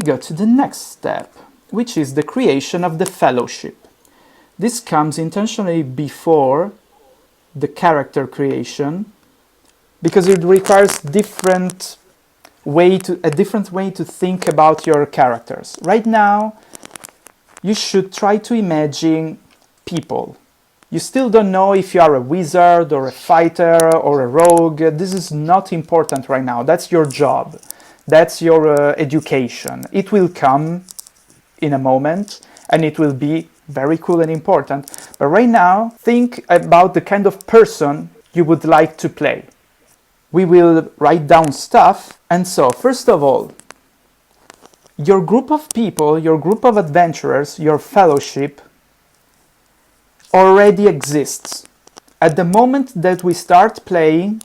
go to the next step, which is the creation of the fellowship. This comes intentionally before the character creation because it requires a different way to think about your characters. Right now, you should try to imagine people. You still don't know if you are a wizard or a fighter or a rogue. This is not important right now. That's your job. That's your education. It will come in a moment and it will be very cool and important. But right now, think about the kind of person you would like to play. We will write down stuff. And so, first of all, your group of people, your group of adventurers, your fellowship already exists. At the moment that we start playing,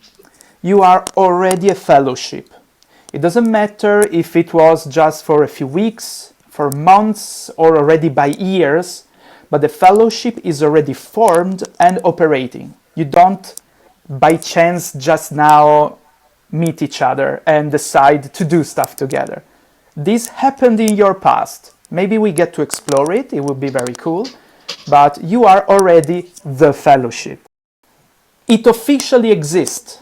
you are already a fellowship. It doesn't matter if it was just for a few weeks, for months, or already by years, but the fellowship is already formed and operating. You don't, by chance, just now meet each other and decide to do stuff together. This happened in your past. Maybe we get to explore it, it would be very cool, but you are already the fellowship. It officially exists.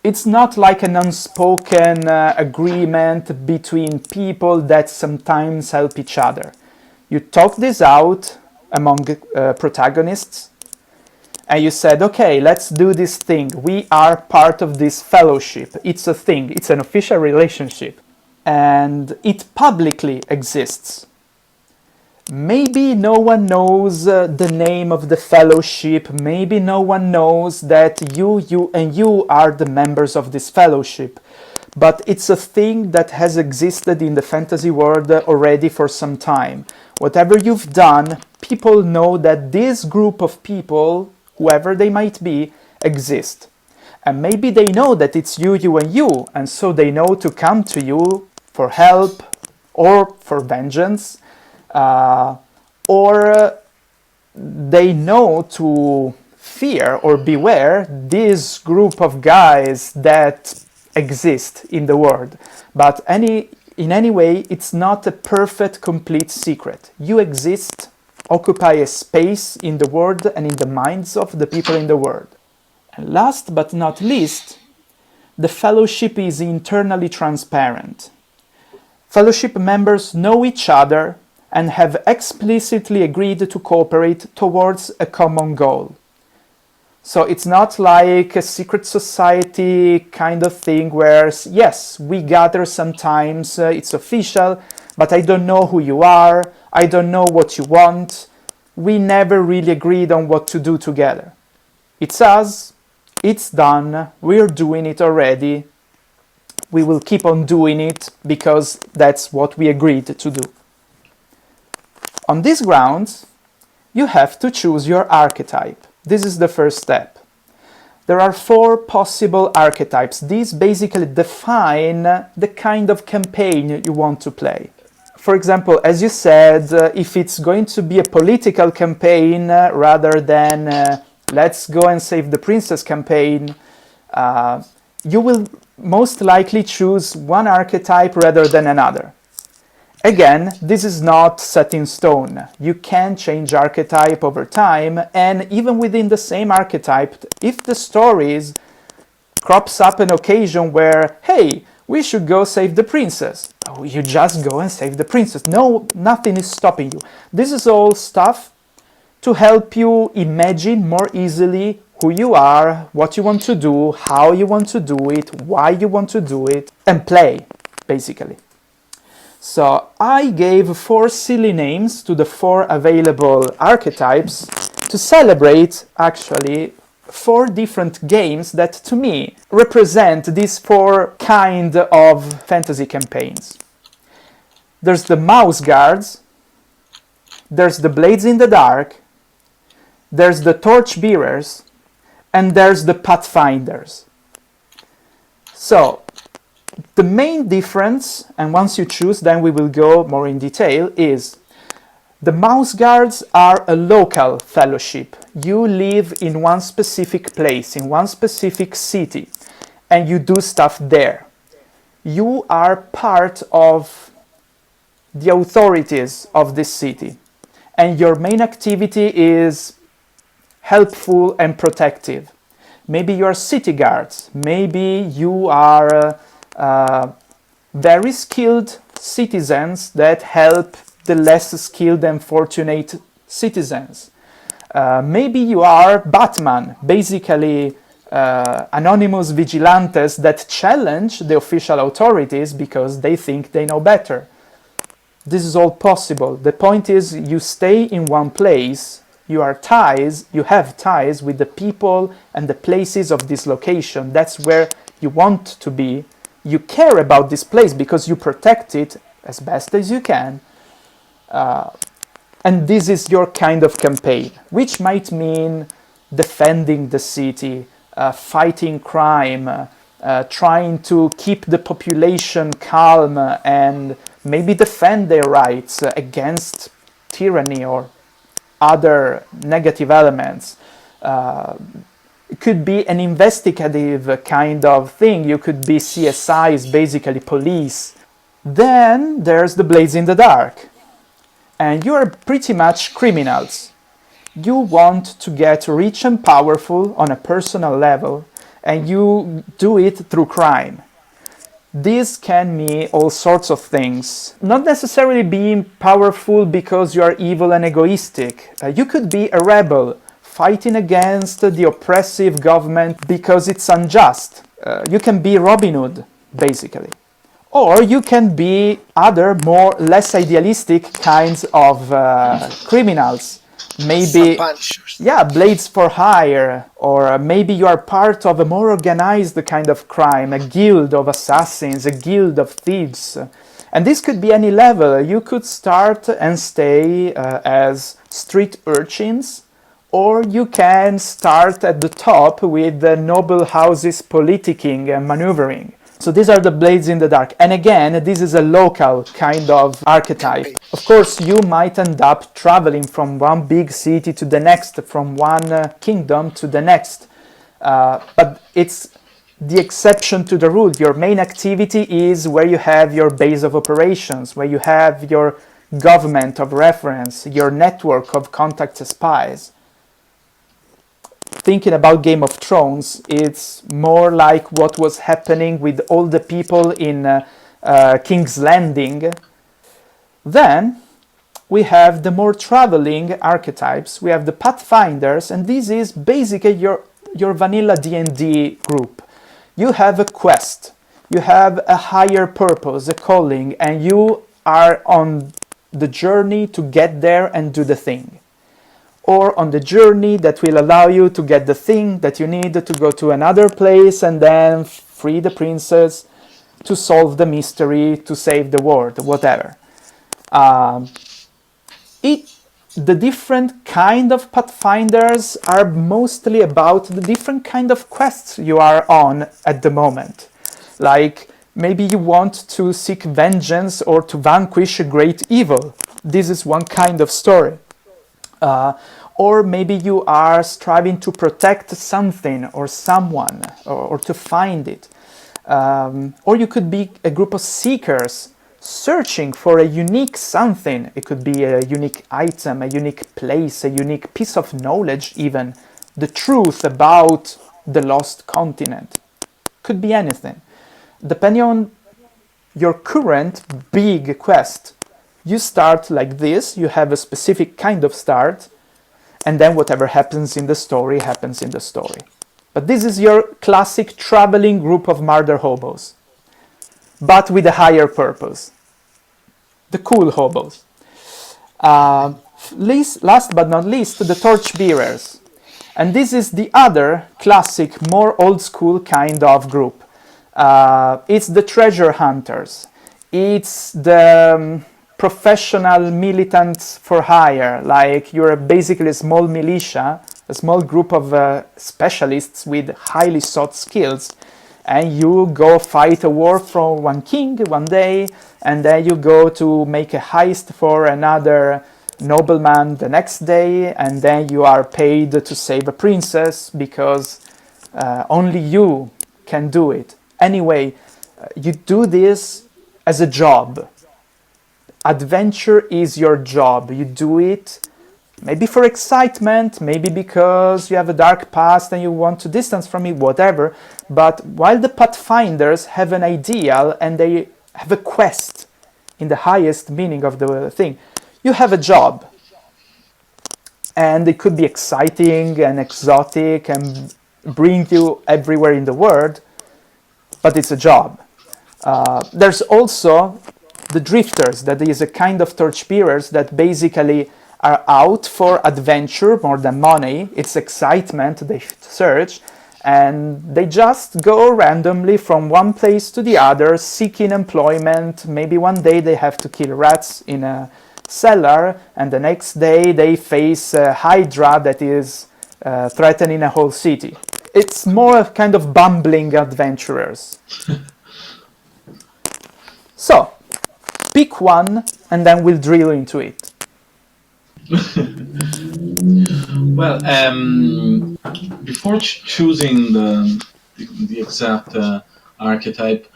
It's not like an unspoken agreement between people that sometimes help each other. You talk this out among protagonists, and you said, okay, let's do this thing. We are part of this fellowship. It's a thing. It's an official relationship. And it publicly exists. Maybe no one knows the name of the fellowship. Maybe no one knows that you are the members of this fellowship. But it's a thing that has existed in the fantasy world already for some time. Whatever you've done, people know that this group of people, whoever they might be, exist. And maybe they know that it's you, and so they know to come to you for help or for vengeance, or they know to fear or beware this group of guys that exist in the world. But in any way, it's not a perfect, complete secret. You exist, occupy a space in the world and in the minds of the people in the world. And last but not least, the fellowship is internally transparent. Fellowship members know each other and have explicitly agreed to cooperate towards a common goal. So it's not like a secret society kind of thing where, yes, we gather sometimes, it's official, but I don't know who you are, I don't know what you want. We never really agreed on what to do together. It's us, it's done, we're doing it already. We will keep on doing it because that's what we agreed to do. On these grounds, you have to choose your archetype. This is the first step. There are 4 possible archetypes. These basically define the kind of campaign you want to play. For example, as you said, if it's going to be a political campaign rather than let's go and save the princess campaign, you will most likely choose one archetype rather than another. Again, this is not set in stone. You can change archetype over time, and even within the same archetype, if the stories crops up an occasion where, hey, we should go save the princess, oh, you just go and save the princess. No, nothing is stopping you. This is all stuff to help you imagine more easily who you are, what you want to do, how you want to do it, why you want to do it, and play, basically. So I gave 4 silly names to the 4 available archetypes to celebrate, actually, 4 different games that, to me, represent these 4 kind of fantasy campaigns. There's the Mouse Guards, there's the Blades in the Dark, there's the Torchbearers, and there's the Pathfinders. So, the main difference, and once you choose, then we will go more in detail, is the Mouse Guards are a local fellowship. You live in one specific place, in one specific city, and you do stuff there. You are part of the authorities of this city, and your main activity is helpful and protective. Maybe you are city guards, maybe you are very skilled citizens that help the less skilled and fortunate citizens. Maybe you are Batman, basically anonymous vigilantes that challenge the official authorities because they think they know better. This is all possible. The point is, you stay in one place, you have ties with the people and the places of this location. That's where you want to be. You care about this place because you protect it as best as you can. And this is your kind of campaign, which might mean defending the city, fighting crime, trying to keep the population calm and maybe defend their rights against tyranny or other negative elements. It could be an investigative kind of thing. You could be CSIs, basically police. Then there's the Blades in the Dark. And you are pretty much criminals. You want to get rich and powerful on a personal level, and you do it through crime. This can mean all sorts of things. Not necessarily being powerful because you are evil and egoistic. You could be a rebel, fighting against the oppressive government because it's unjust. You can be Robin Hood, basically. Or you can be other, less idealistic kinds of criminals. Maybe, yeah, blades for hire, or maybe you are part of a more organized kind of crime, a guild of assassins, a guild of thieves. And this could be any level. You could start and stay as street urchins, or you can start at the top with the noble houses politicking and maneuvering. So these are the Blades in the Dark. And again, this is a local kind of archetype. Of course, you might end up traveling from one big city to the next, from one kingdom to the next. But it's the exception to the rule. Your main activity is where you have your base of operations, where you have your government of reference, your network of contact spies. Thinking about Game of Thrones, it's more like what was happening with all the people in King's Landing. Then we have the more traveling archetypes. We have the Pathfinders, and this is basically your vanilla D&D group. You have a quest, you have a higher purpose, a calling, and you are on the journey to get there and do the thing. Or on the journey that will allow you to get the thing that you need to go to another place and then free the princess, to solve the mystery, to save the world, whatever. The different kind of Pathfinders are mostly about the different kind of quests you are on at the moment. Like, maybe you want to seek vengeance or to vanquish a great evil. This is one kind of story. Or maybe you are striving to protect something or someone, or to find it. Or you could be a group of seekers searching for a unique something. It could be a unique item, a unique place, a unique piece of knowledge even. The truth about the lost continent. Could be anything. Depending on your current big quest, you start like this, you have a specific kind of start, and then whatever happens in the story happens in the story. But this is your classic traveling group of murder hobos, but with a higher purpose. The cool hobos. Last but not least, the torchbearers. And this is the other classic, more old school kind of group. It's the treasure hunters. It's the professional militants for hire, like you're basically a small militia, a small group of specialists with highly sought skills, and you go fight a war for one king one day, and then you go to make a heist for another nobleman the next day, and then you are paid to save a princess because only you can do it. Anyway, you do this as a job. adventure is your job. You do it maybe for excitement, maybe because you have a dark past and you want to distance from it, whatever. But while the Pathfinders have an ideal and they have a quest in the highest meaning of the thing, you have a job. And it could be exciting and exotic and bring you everywhere in the world, but it's a job. There's also the drifters, that is a kind of torchbearers that basically are out for adventure more than money. It's excitement, they search, and they just go randomly from one place to the other, seeking employment. Maybe one day they have to kill rats in a cellar, and the next day they face a hydra that is threatening a whole city. It's more a kind of bumbling adventurers. So, pick one, and then we'll drill into it. Well, before choosing the exact archetype,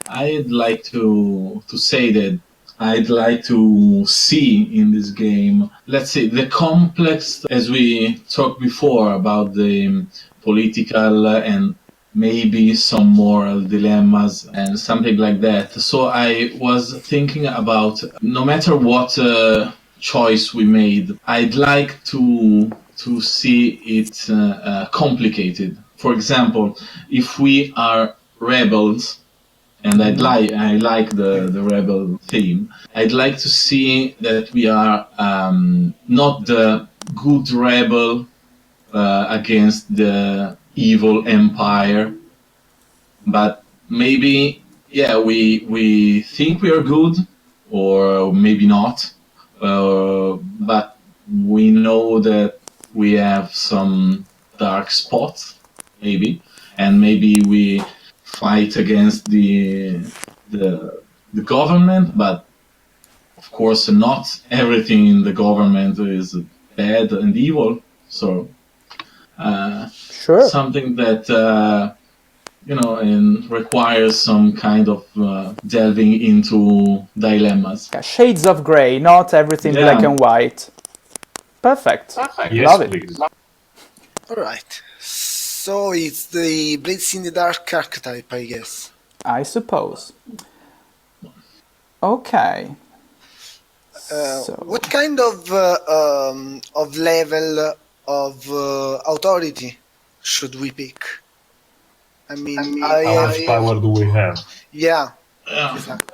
I'd like to say that I'd like to see in this game, let's say, the complex, as we talked before about the political and maybe some moral dilemmas and something like that. So I was thinking about, no matter what choice we made, I'd like to see it complicated. For example, if we are rebels, and I like the rebel theme, I'd like to see that we are not the good rebel against the evil empire, but maybe, yeah, we think we are good, or maybe not, but we know that we have some dark spots, maybe, and maybe we fight against the government, but of course not everything in the government is bad and evil. So Sure. something that and requires some kind of delving into dilemmas. Yeah, shades of grey, not everything black and white. Perfect. Yes, Love it. please. All right. So it's the Blades in the Dark archetype, I guess. I suppose. Okay. What kind of level of authority should we pick? I mean, How much power do we have? Yeah.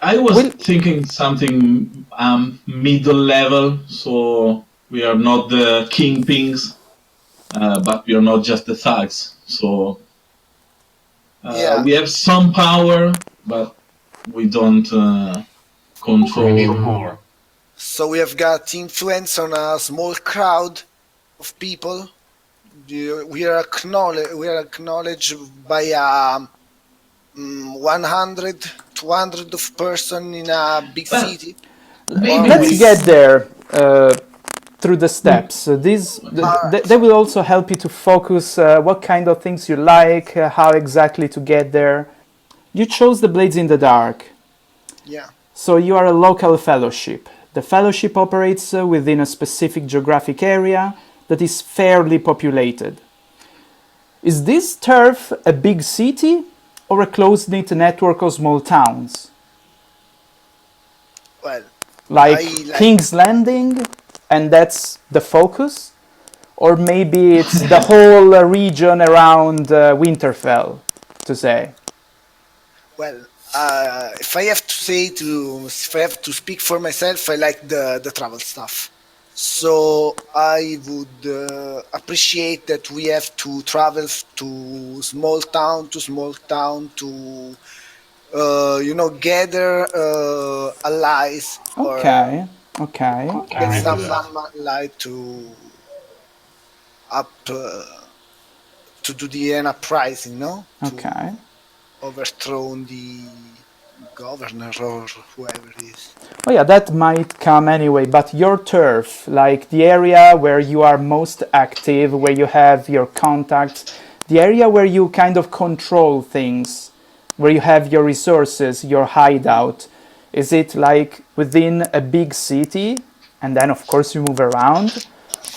I was thinking something middle level, so we are not the kingpins, but we are not just the thugs. So we have some power, but we don't control. We need more. So we have got influence on a small crowd of people. We are acknowledged by 100, 200 of person in a big city. Let's get there through the steps. They will also help you to focus what kind of things you like, how exactly to get there. You chose the Blades in the Dark. Yeah. So you are a local fellowship. The fellowship operates within a specific geographic area that is fairly populated. Is this turf a big city or a close-knit network of small towns? Well, like King's Landing, and that's the focus? Or maybe it's the whole region around Winterfell, to say? Well, if I have to speak for myself, I like the travel stuff. So I would appreciate that we have to travel to small town to gather allies. Okay. Get some allies to do the uprising, no? Okay. Overthrow the governor or whoever it is. Oh yeah, that might come anyway, but your turf, like the area where you are most active, where you have your contacts, the area where you kind of control things, where you have your resources, your hideout, Is it like within a big city, and then of course you move around,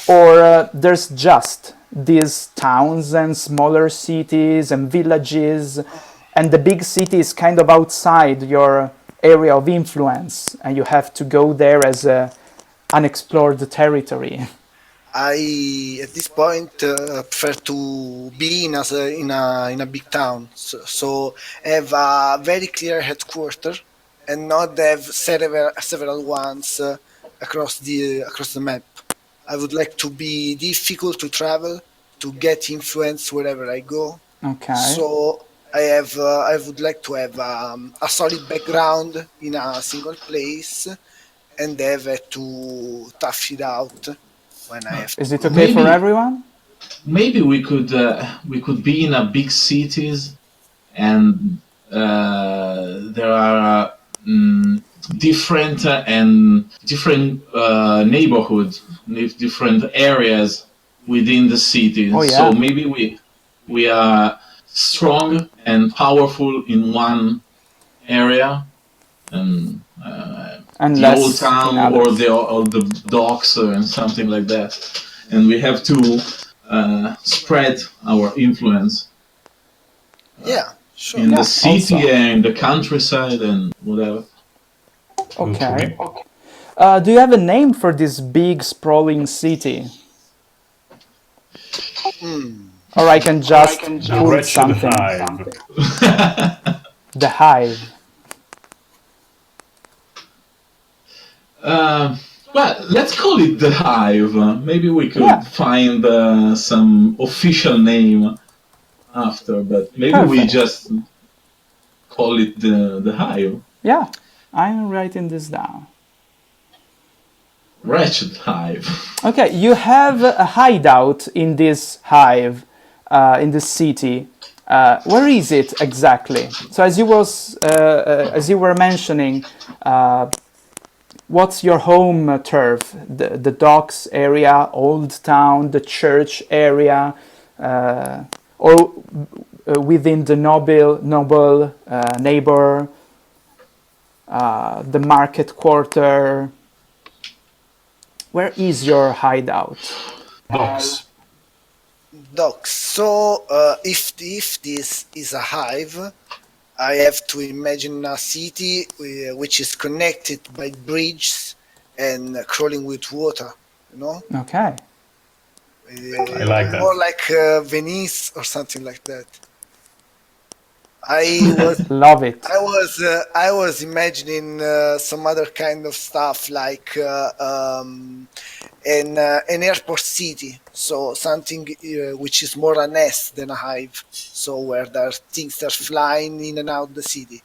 or there's just these towns and smaller cities and villages, and the big city is kind of outside your area of influence, and you have to go there as a unexplored territory? I at this point prefer to be in a big town, so have a very clear headquarter and not have several ones across the map. I would like to be difficult to travel, to get influence wherever I go. Okay. So I would like to have a solid background in a single place and have to tough it out when I have to Is it go. okay for Maybe everyone? maybe we could be in a big cities, and there are different neighborhoods, different areas within the city. Oh So yeah. maybe we are strong and powerful in one area, and And the old less in town or others. the docks and something like that, and we have to spread our influence Yeah, sure. in Yeah, the city also. and the countryside and whatever. Good for Okay. me. Do you have a name for this big sprawling city? Or I can just The put wretched something. hive. The hive. Well, let's call it the hive. Maybe we could Yeah. find some official name after, but maybe we Perfect. just call it the hive. Yeah, I'm writing this down. Wretched hive. Okay, you have a hideout in this hive, in this city. Where is it exactly? So as you were mentioning, what's your home turf? The docks area, old town, the church area, or within the noble neighbor, the market quarter. Where is your hideout? Docks. Docks. So if this is a hive, I have to imagine a city which is connected by bridges and crawling with water. You know, Okay. I like that. more like Venice or something like that. I was Love it. I was imagining some other kind of stuff like an airport city, so something which is more a nest than a hive, so where there are things that are flying in and out the city.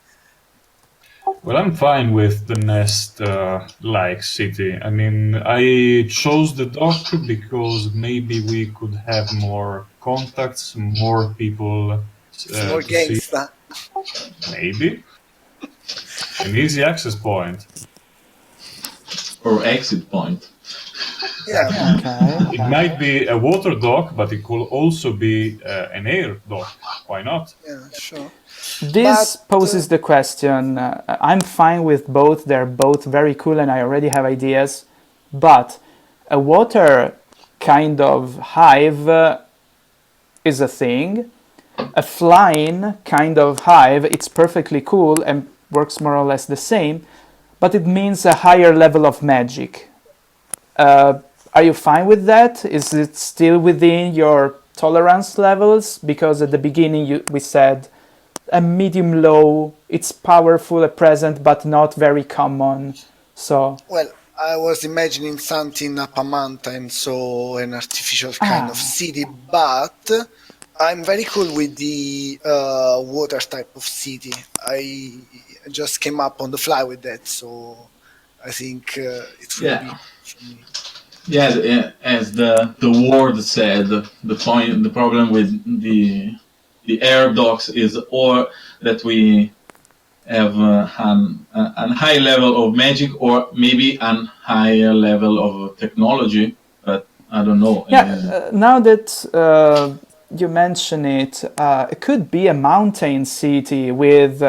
Well, I'm fine with the nest like city. I mean, I chose the dock because maybe we could have more contacts, more people It's more to see. gangsta. Maybe an easy access point. Or exit point. Yeah, Okay. It might be a water dock, but it could also be an air dock. Why not? yeah, sure. This But poses the question. I'm fine with both. They're both very cool, and I already have ideas. But a water kind of hive is a thing. A flying kind of hive, it's perfectly cool and works more or less the same, but it means a higher level of magic. Are you fine with that? Is it still within your tolerance levels? Because at the beginning we said a medium low, it's powerful, a present, but not very common. So, well, I was imagining something up a mountain, so an artificial kind of city, but I'm very cool with the water type of city. I just came up on the fly with that, so I think it will be Yeah. for me. Yeah, as the word said, the problem with the air docs is or that we have an high level of magic or maybe an higher level of technology, but I don't know. yeah, now that you mention it, it could be a mountain city with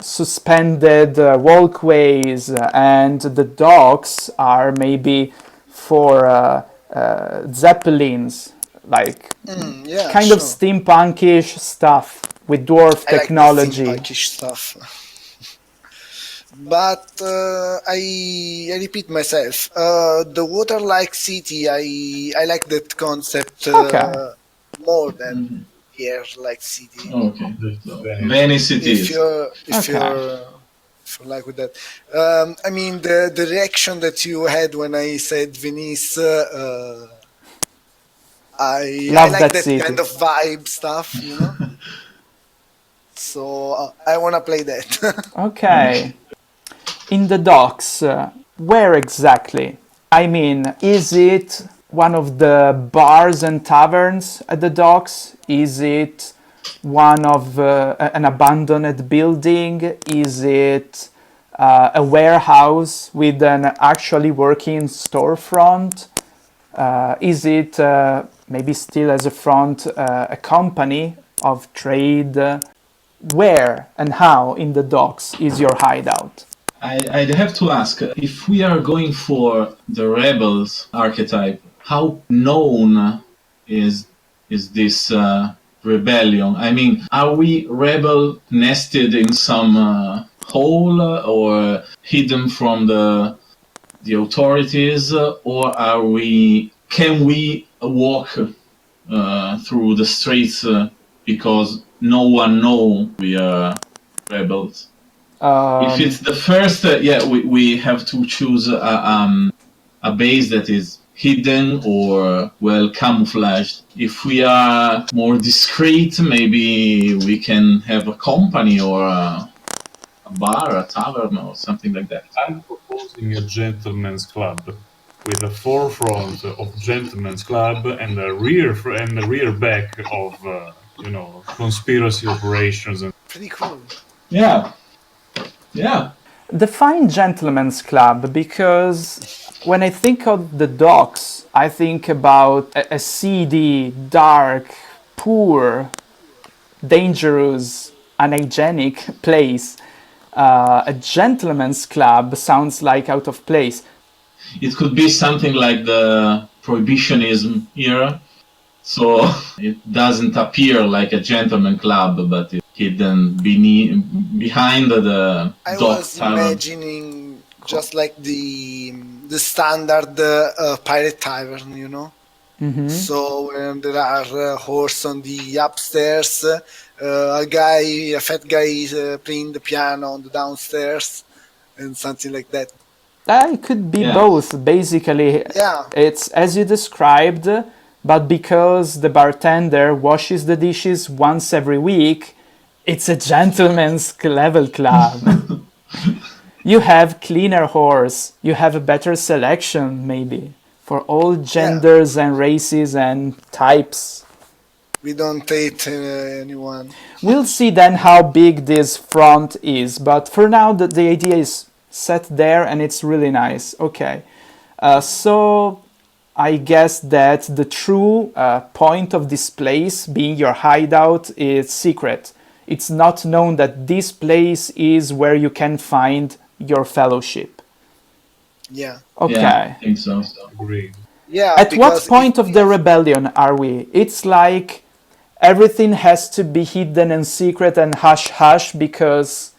suspended walkways, and the docks are maybe for zeppelins, like Yeah, kind of sure. steampunkish stuff with dwarf I like the technology. steampunkish stuff. But I repeat myself. The water-like city, I like that concept Okay. more than air-like city. Okay. That's So, Venice. Venice it If is. you're Okay. if you like with that. I mean the reaction that you had when I said Venice. I Love like that that city. kind of vibe stuff, you know. So I wanna play that. Okay. In the docks, where exactly? I mean, is it one of the bars and taverns at the docks? Is it one of an abandoned building? Is it a warehouse with an actually working storefront? Is it maybe still as a front a company of trade? Where and how in the docks is your hideout? I'd have to ask if we are going for the rebels archetype. How known is this rebellion? I mean, are we rebel nested in some hole or hidden from the authorities, or are we? Can we walk through the streets because no one know we are rebels? If it's the first, we have to choose a base that is hidden or well camouflaged. If we are more discreet, maybe we can have a company or a bar, a tavern, or something like that. I'm proposing a gentleman's club with a forefront of gentleman's club and a rear back of conspiracy operations and Pretty cool. Yeah, yeah. Define gentleman's club, because when I think of the docks, I think about a seedy, dark, poor, dangerous, unhygienic place. A gentleman's club sounds like out of place. It could be something like the prohibitionism era. So it doesn't appear like a gentleman club, but it's hidden behind the I dock was tavern. imagining just like the standard pirate tavern, you know. So when there are horse on the upstairs, a fat guy is playing the piano on the downstairs, and something like that. It could be Yeah. both, basically. Yeah. It's as you described, but because the bartender washes the dishes once every week, it's a gentleman's level club. You have cleaner horse, you have a better selection, maybe, for all genders and races and types. We don't hate anyone. We'll see then how big this front is, but for now the idea is set there and it's really nice. Okay, so I guess that the true point of this place, being your hideout, is secret. It's not known that this place is where you can find your fellowship. Yeah. Okay. Yeah, I think so. agreed. Yeah. At what because point of the rebellion are we? It's like everything has to be hidden and secret and hush hush because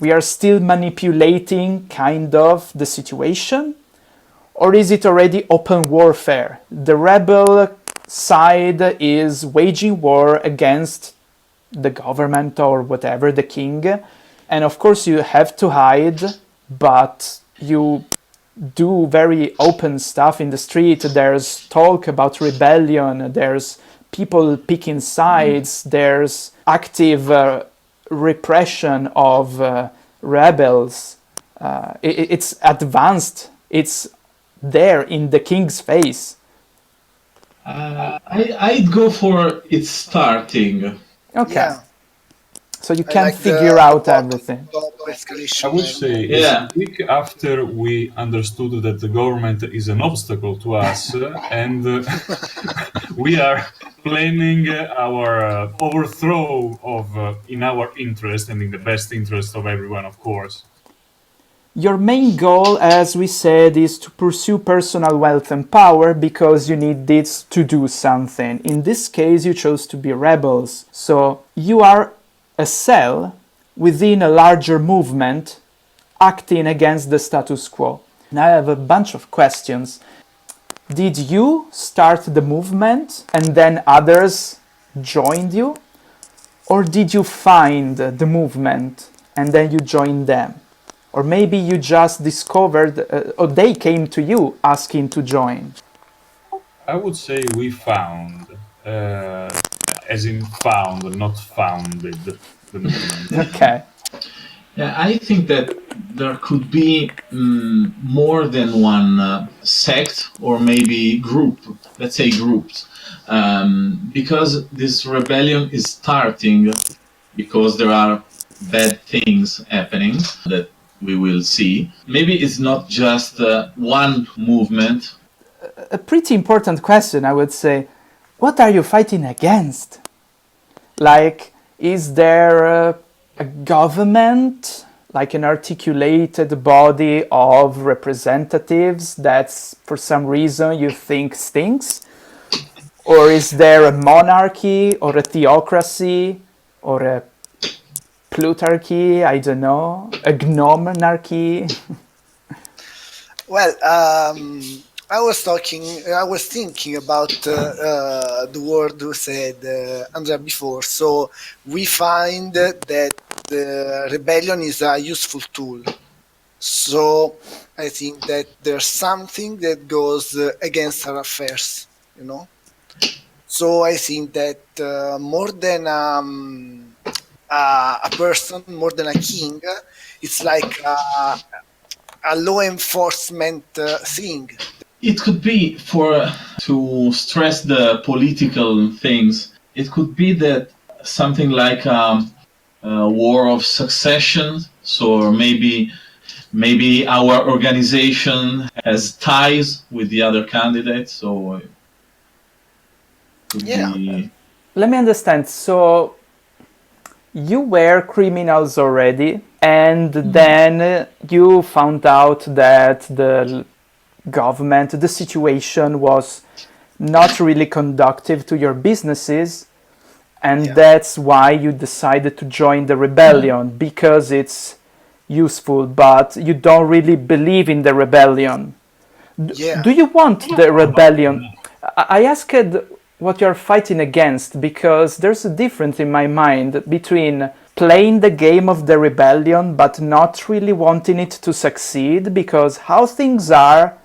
we are still manipulating kind of the situation? Or is it already open warfare? The rebel side is waging war against the government or whatever, the king. And of course you have to hide, but you do very open stuff in the street. There's talk about rebellion, there's people picking sides, there's active repression of rebels. It's advanced, it's there in the king's face. I'd go for it starting. Okay. Yeah. So you I can like figure the out bottom everything. top escalation. I would say Yeah. it's a week after we understood that the government is an obstacle to us, and we are planning our overthrow of in our interest and in the best interest of everyone, of course. Your main goal, as we said, is to pursue personal wealth and power because you need this to do something. In this case, you chose to be rebels. So you are a cell within a larger movement acting against the status quo. Now I have a bunch of questions. Did you start the movement and then others joined you? Or did you find the movement and then you joined them? Or maybe you just discovered, or they came to you asking to join. I would say we found, as in found, not founded, the movement. Okay. Yeah, I think that there could be more than one sect or maybe group, let's say groups, because this rebellion is starting because there are bad things happening that we will see. Maybe it's not just one movement. A pretty important question, I would say. What are you fighting against? Like, is there a government, like an articulated body of representatives that's for some reason you think stinks? Or is there a monarchy or a theocracy or a plutarchy, I don't know, a gnomonarchy? Well, I was thinking about the word you said, Andrea, before. So we find that the rebellion is a useful tool. So I think that there's something that goes against our affairs, you know. So I think that more than a person, more than a king, it's like a law enforcement thing. It could be to stress the political things. It could be that something like a war of succession. So maybe our organization has ties with the other candidates. So it could be. Let me understand. So you were criminals already, and then you found out that the government, the situation was not really conducive to your businesses, and that's why you decided to join the rebellion, because it's useful, but you don't really believe in the rebellion. Do you want the rebellion? I asked what you're fighting against, because there's a difference in my mind between playing the game of the rebellion but not really wanting it to succeed, because how things are,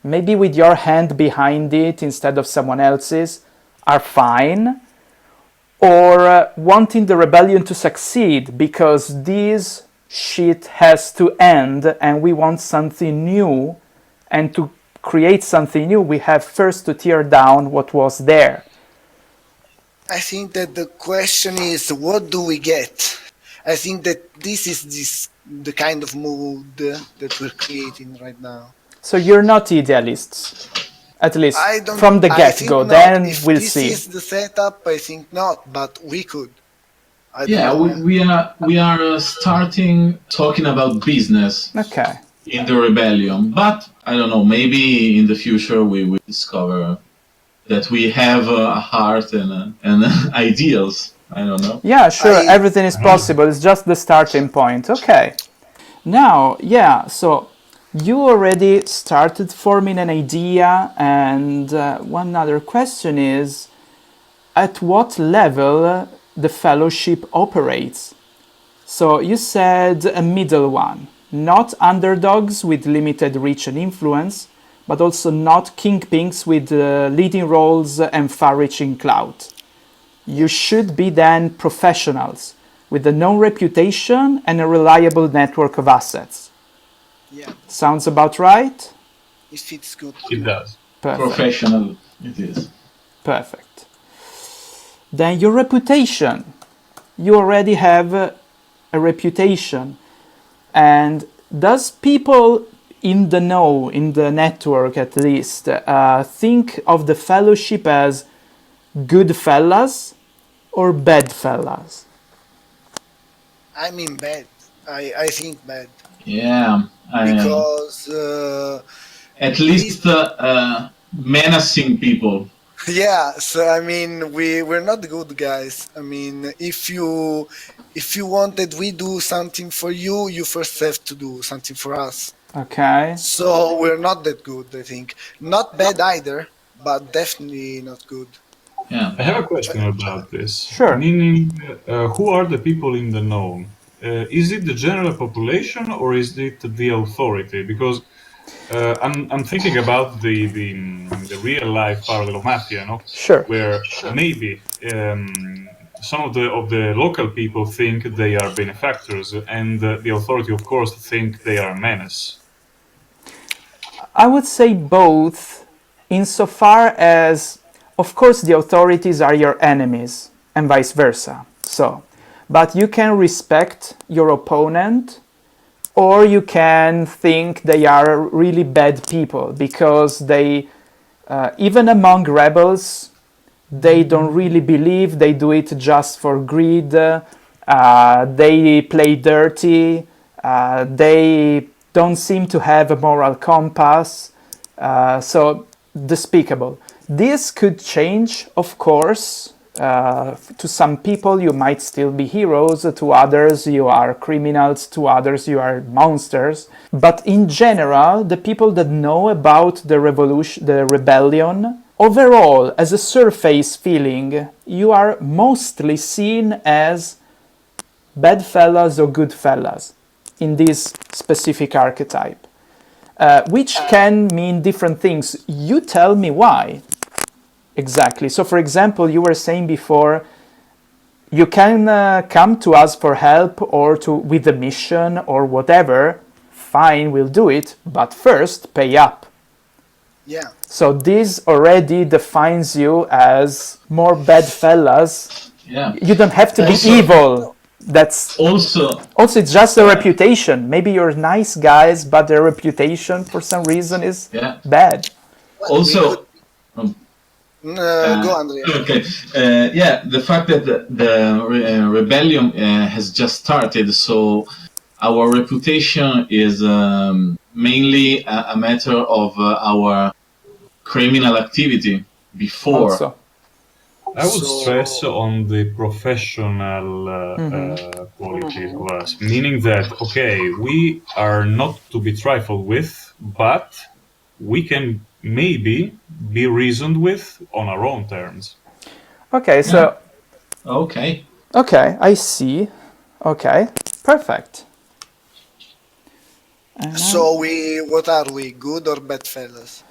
maybe with your hand behind it instead of someone else's, are fine, or wanting the rebellion to succeed because this shit has to end and we want something new, and to create something new we have first to tear down what was there. I think that the question is, what do we get? I think that this is the kind of mood that we're creating right now. So you're not idealists, at least from the get-go. Then we'll see. If this is the setup, I think not, but we could. We are starting talking about business. Okay. In the rebellion, but I don't know, maybe in the future we will discover that we have a heart and ideals. I don't know. Yeah, sure, everything is possible. It's just the starting point. Okay. Now, so you already started forming an idea, and one other question is, at what level the fellowship operates? So you said a middle one. Not underdogs with limited reach and influence, but also not kingpins with leading roles and far-reaching clout. You should be then professionals with a known reputation and a reliable network of assets. Yeah. Sounds about right? It fits good. It does. Perfect. Professional, it is. Perfect. Then your reputation. You already have a reputation. And does people in the know, in the network at least, think of the fellowship as good fellas or bad fellas? I mean bad. I think bad Yeah, because at we least menacing people. yeah. So I mean we're not good guys. I mean if you wanted we do something for you, you first have to do something for us. Okay, So we're not that good. I think not bad either, but definitely not good. Yeah. I have a question about this. sure. Meaning, who are the people in the know? Is it the general population or is it the authority? Because I'm thinking about the real life parallel mafia, no? Sure. Where maybe some of the local people think they are benefactors, and the authority, of course, think they are a menace. I would say both, insofar as, of course, the authorities are your enemies, and vice versa. So, but you can respect your opponent, or you can think they are really bad people because they, even among rebels, they don't really believe, they do it just for greed, they play dirty, they don't seem to have a moral compass, so despicable. This could change, of course. To some people, you might still be heroes, to others, you are criminals, to others, you are monsters. But in general, the people that know about the revolution, the rebellion, overall, as a surface feeling, you are mostly seen as bad fellas or good fellas in this specific archetype, which can mean different things. You tell me why exactly. So, for example, you were saying before, you can come to us for help or to with a mission or whatever. Fine, we'll do it, but first pay up. Yeah. So this already defines you as more bad fellas. Yeah. You don't have to be Also- evil. That's Also, it's just a reputation. Maybe you're nice guys, but their reputation for some reason is yeah. bad. Well, we Also, could- um, go Andrea. okay. Yeah, the fact that the rebellion has just started, so our reputation is mainly a matter of our criminal activity before. Also, I would So- stress on the professional qualities of us, meaning that, okay, we are not to be trifled with, but we can maybe be reasoned with on our own terms. okay. So Okay. okay, I see. Okay, perfect. So what are we? Good or bad fellas?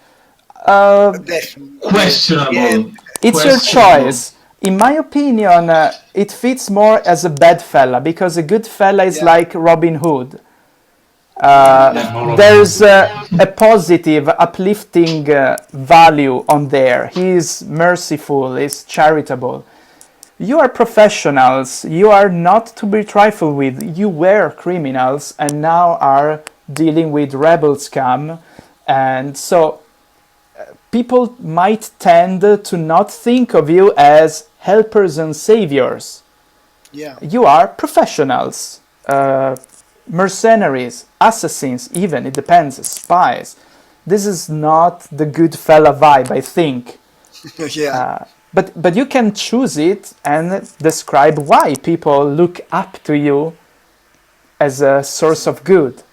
Definitely. Questionable. Yeah. It's your Questionable. choice. In my opinion, it fits more as a bad fella because a good fella is Yeah. like Robin Hood. More There's often. a positive, uplifting value on there. He is merciful, he's charitable. You are professionals. You are not to be trifled with. You were criminals and now are dealing with rebel scum. And so people might tend to not think of you as helpers and saviors. Yeah. You are professionals, mercenaries, assassins, even, it depends, spies. This is not the good fella vibe, I think. Yeah. But you can choose it and describe why people look up to you as a source of good.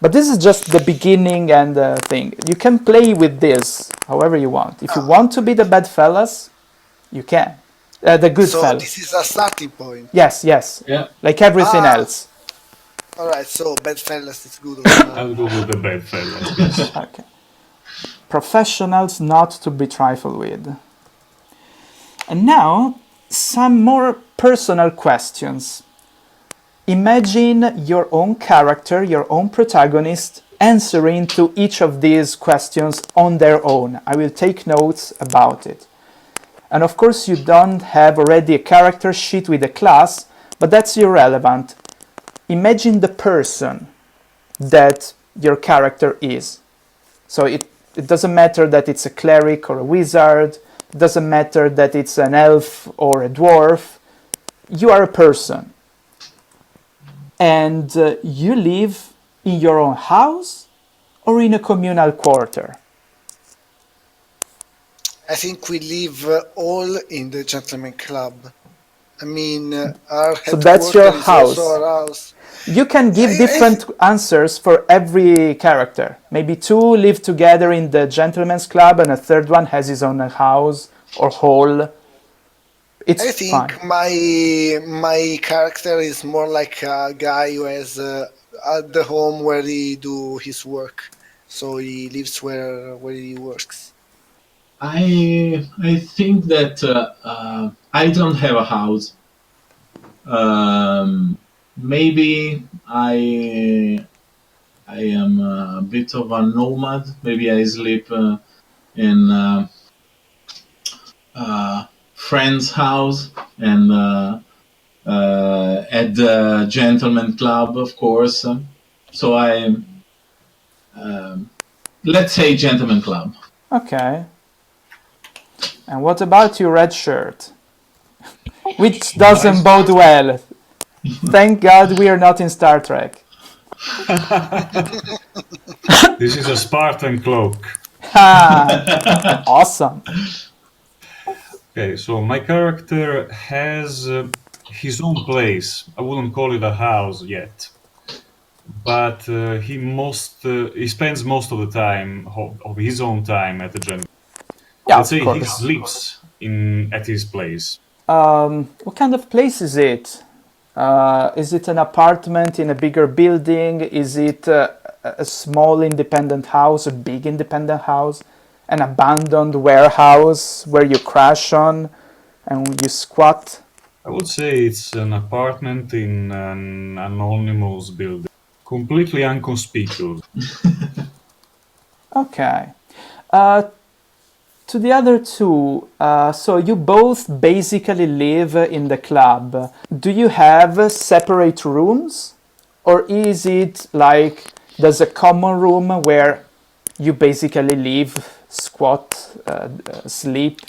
But this is just the beginning and the thing. You can play with this however you want. If you want to be the bad fellas, you can. The good So fellas. this is a starting point. Yes, yes. Yeah. Like everything Ah. else. All right. So bad fellas is good. Also. I'll go with the bad fellas. Yes. Okay. Professionals not to be trifled with. And now, some more personal questions. Imagine your own character, your own protagonist, answering to each of these questions on their own. I will take notes about it. And of course, you don't have already a character sheet with a class, but that's irrelevant. Imagine the person that your character is. So it doesn't matter that it's a cleric or a wizard, doesn't matter that it's an elf or a dwarf, you are a person. And you live in your own house or in a communal quarter? I think we live all in the gentleman club. I mean, our So that's your headquarters is house. also our house. You can give different answers for every character. Maybe 2 live together in the gentleman's club and a third one has his own house or hall. It's I think fine. my character is more like a guy who has at the home where he do his work, so he lives where he works. I think that I don't have a house. Maybe I am a bit of a nomad. Maybe I sleep in friend's house and at the gentleman club, of course. So I let's say gentleman club. Okay. And what about your red shirt? Which doesn't bode well. Thank God we are not in Star Trek. This is a Spartan cloak. Ha! Awesome. Okay, so my character has his own place. I wouldn't call it a house yet, but he spends most of the time of his own time at the gym. Yeah, Let's say of he course. sleeps at his place. What kind of place is it? Is it an apartment in a bigger building? Is it a small independent house, a big independent house, an abandoned warehouse where you crash on and you squat? I would say it's an apartment in an anonymous building, completely inconspicuous. Okay. To the other 2, so you both basically live in the club. Do you have separate rooms? Or is it like there's a common room where you basically live, squat, sleep?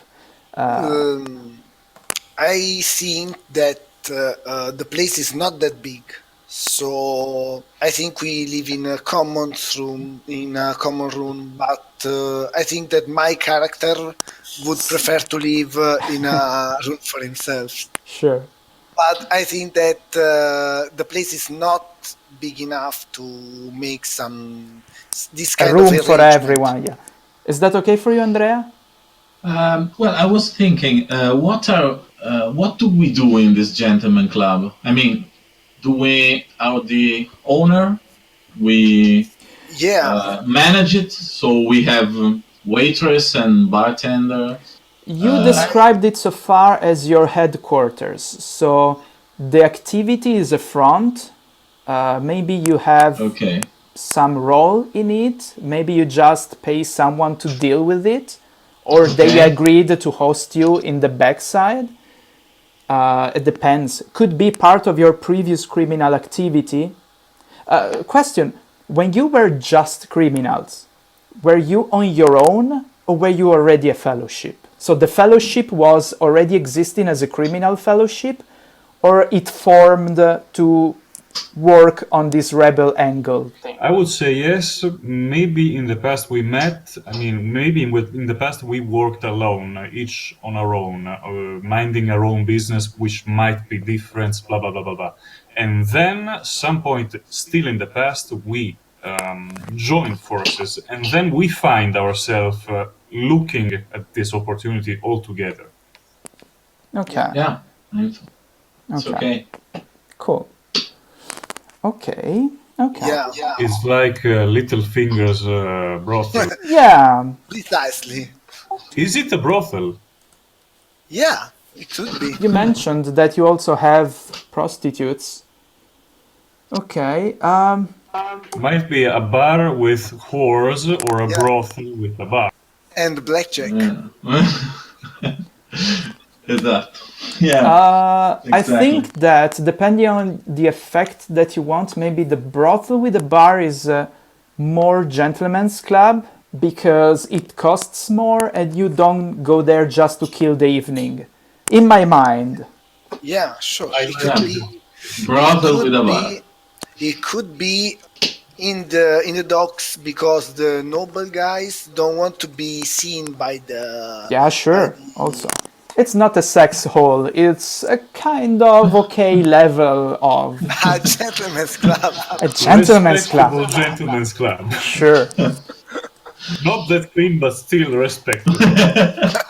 I think that the place is not that big, so I think we live in a common room. But I think that my character would prefer to live in a room for himself. Sure. But I think that the place is not big enough to make this kind A room of for arrangement. everyone, yeah. Is that okay for you, Andrea? Well, I was thinking, what do we do in this gentleman club? I mean, do we are the owner? We manage it, so we have waitress and bartender. You described it so far as your headquarters. So the activity is a front. Maybe you have some role in it. Maybe you just pay someone to deal with it. Or they agreed to host you in the backside. It depends. Could be part of your previous criminal activity. Question. When you were just criminals, were you on your own or were you already a fellowship? So the fellowship was already existing as a criminal fellowship, or it formed to work on this rebel angle thing? I would say yes. Maybe in the past we met. I mean, maybe in the past we worked alone, each on our own, minding our own business, which might be different, blah, blah, blah, blah, blah. And then, some point still in the past, we joined forces, and then we find ourselves looking at this opportunity all together. Okay. Yeah, it's okay. Cool. Okay. Yeah. It's like Little Fingers brothel. Yeah. Precisely. Is it a brothel? Yeah, it could be. You mentioned that you also have prostitutes. Okay. Might be a bar with whores or a brothel with a bar. And blackjack. Exactly. Yeah. I think that depending on the effect that you want, maybe the brothel with the bar is more gentleman's club, because it costs more and you don't go there just to kill the evening. In my mind. Yeah, sure. I It could like be. It Brothel with a could bar. be. It could be in the docks because the noble guys don't want to be seen by the Yeah, sure. Also, it's not a sex hole. It's a kind of okay level of gentleman's club. a gentleman's respectable club. gentleman's club. Sure. Not that clean, but still respectable.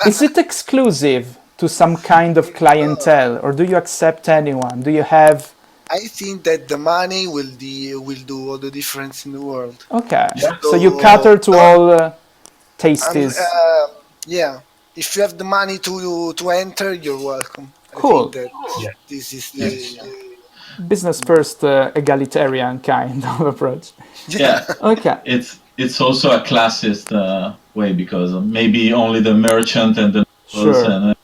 Is it exclusive to some kind of clientele, or do you accept anyone? Do you have? I think that the money will do all the difference in the world. Okay, Yeah. so you cater to all And, tastes. yeah, if you have the money to enter, you're welcome. I Cool. think that Yeah. this is Yes. Business first, egalitarian kind of approach. Yeah. Okay. It's also a classist way because maybe only the merchant and the nobles Sure. and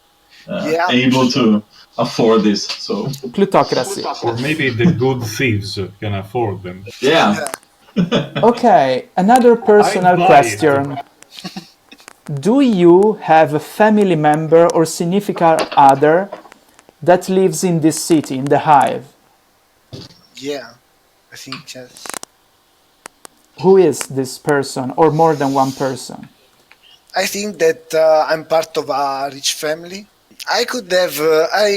Yeah, able sure. to afford this. So Plutocracy. Or maybe the good thieves can afford them. yeah, Okay, another personal I'd buy question. Do you have a family member or significant other that lives in this city, in the Hive? Yeah, I think yes. Who is this person, or more than one person? I think that I'm part of a rich family. I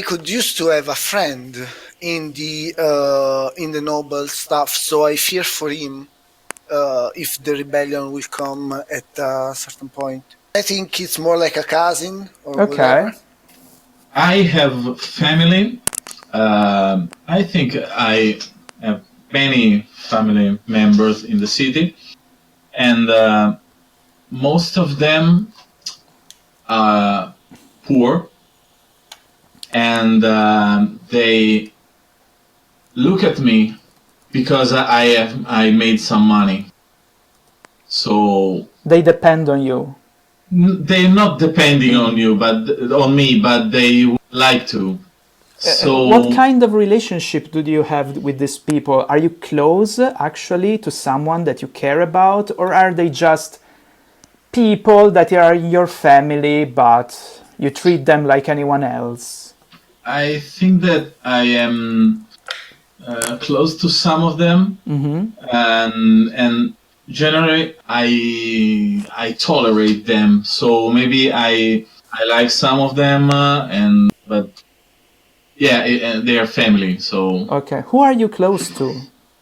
could used to have a friend in the noble stuff, so I fear for him if the rebellion will come at a certain point. I think it's more like a cousin or Okay. whatever. I have family. I think I have many family members in the city, and most of them are poor, and they look at me because I made some money. So They depend on you. they're not depending on you, but on me, but they would like to. So What kind of relationship do you have with these people? Are you close actually to someone that you care about, or are they just people that are in your family but you treat them like anyone else? I think that I am close to some of them, and generally I tolerate them. So maybe I like some of them, but yeah, they are family. So Okay, who are you close to?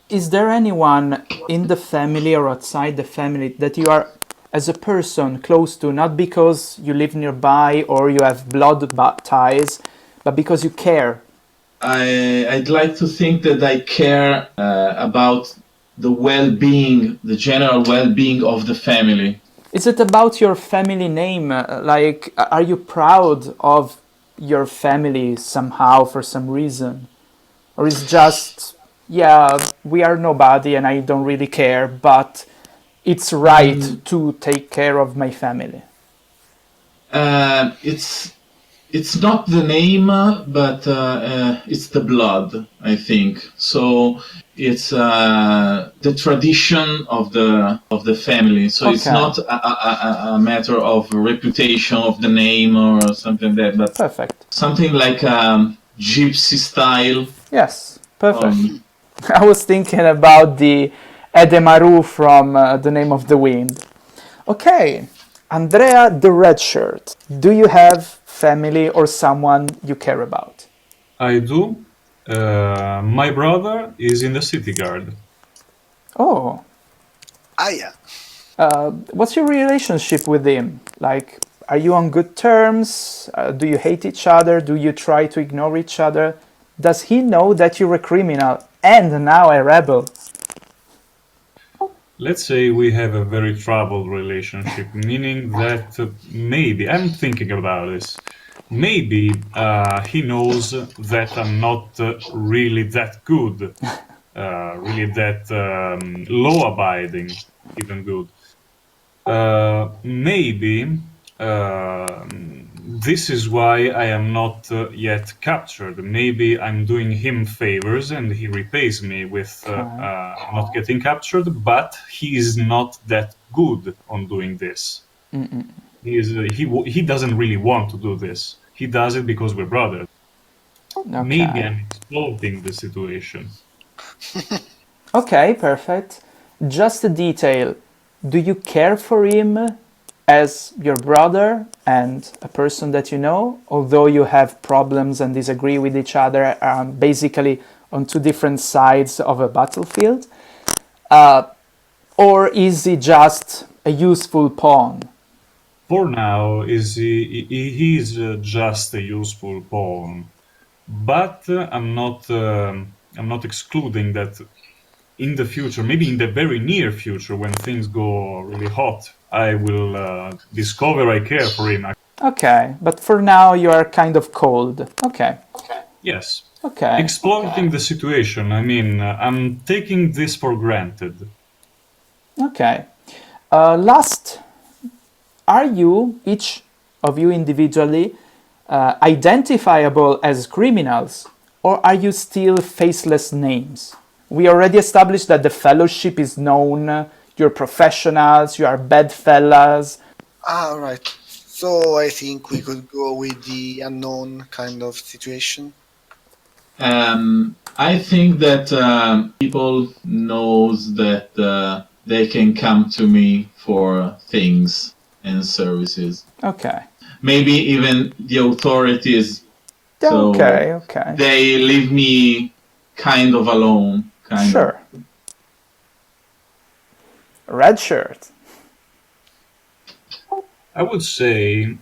Is there anyone in the family or outside the family that you are, as a person, close to, not because you live nearby or you have blood ties, but because you care? I'd like to think that I care about the well-being, the general well-being of the family. Is it about your family name? Like, are you proud of your family somehow for some reason? Or is just, yeah, we are nobody and I don't really care, but it's right to take care of my family? It's not the name, but it's the blood, I think. So it's the tradition of the family. So it's Okay. not a matter of reputation of the name or something like that, but Perfect. something like gypsy style. Yes, perfect. I was thinking about the Edemaru from The Name of the Wind. Okay, Andrea the Red Shirt. Do you have family or someone you care about? I do. My brother is in the city guard. Oh, Yeah. what's your relationship with him? Like, are you on good terms? Do you hate each other? Do you try to ignore each other? Does he know that you're a criminal and now a rebel? Let's say we have a very troubled relationship, meaning that maybe, I'm thinking about this, maybe he knows that I'm not really that good, really that law-abiding, even good. Maybe this is why I am not yet captured. Maybe I'm doing him favors and he repays me with not getting captured, but he is not that good on doing this. He doesn't really want to do this. He does it because we're brothers. Maybe I'm exploiting the situation. Okay, perfect. Just a detail. Do you care for him as your brother and a person that you know, although you have problems and disagree with each other, basically on two different sides of a battlefield? Or is he just a useful pawn? For now, he is just a useful pawn, but I'm not excluding that in the future, maybe in the very near future, when things go really hot, I will discover I care for him. Okay, but for now you are kind of cold. Okay. Yes. Okay. Exploiting the situation. I mean, I'm taking this for granted. Okay. Last, are you, each of you individually, identifiable as criminals, or are you still faceless names? We already established that the fellowship is known, you're professionals, you are bedfellas. Ah, right. So I think we could go with the unknown kind of situation. I think that people knows that they can come to me for things and services. Okay. Maybe even the authorities. So Okay. they leave me kind of alone. Sure. Red shirt. I would say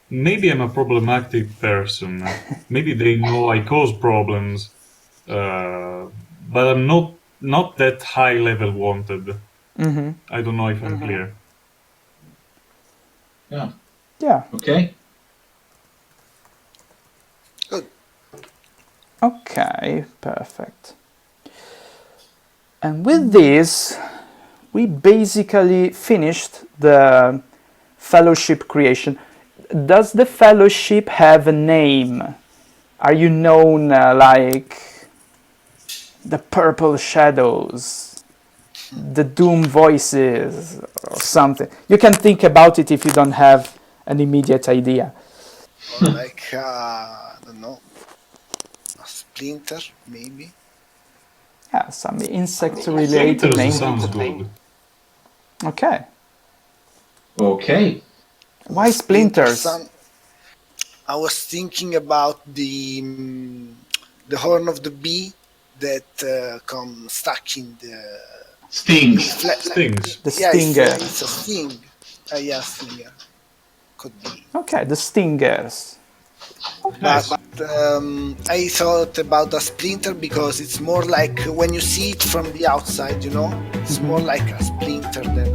maybe I'm a problematic person. Maybe they know I cause problems, but I'm not that high level wanted. I don't know if I'm clear. Yeah. Okay. Good. Okay, perfect. And with this, we basically finished the fellowship creation. Does the fellowship have a name? Are you known like the purple shadows, the doom voices, or something? You can think about it if you don't have an immediate idea. Or like, I don't know, a splinter, maybe? Yeah, some insect-related name. Sounds good. Okay. Okay. Why splinters? I was thinking about the horn of the bee that comes stuck in the Stings. Stings. The stinger. It's a sting. Yeah, stinger. Could be. Okay, the stingers. Nice. But I thought about a splinter because it's more like when you see it from the outside, you know? It's more like a splinter than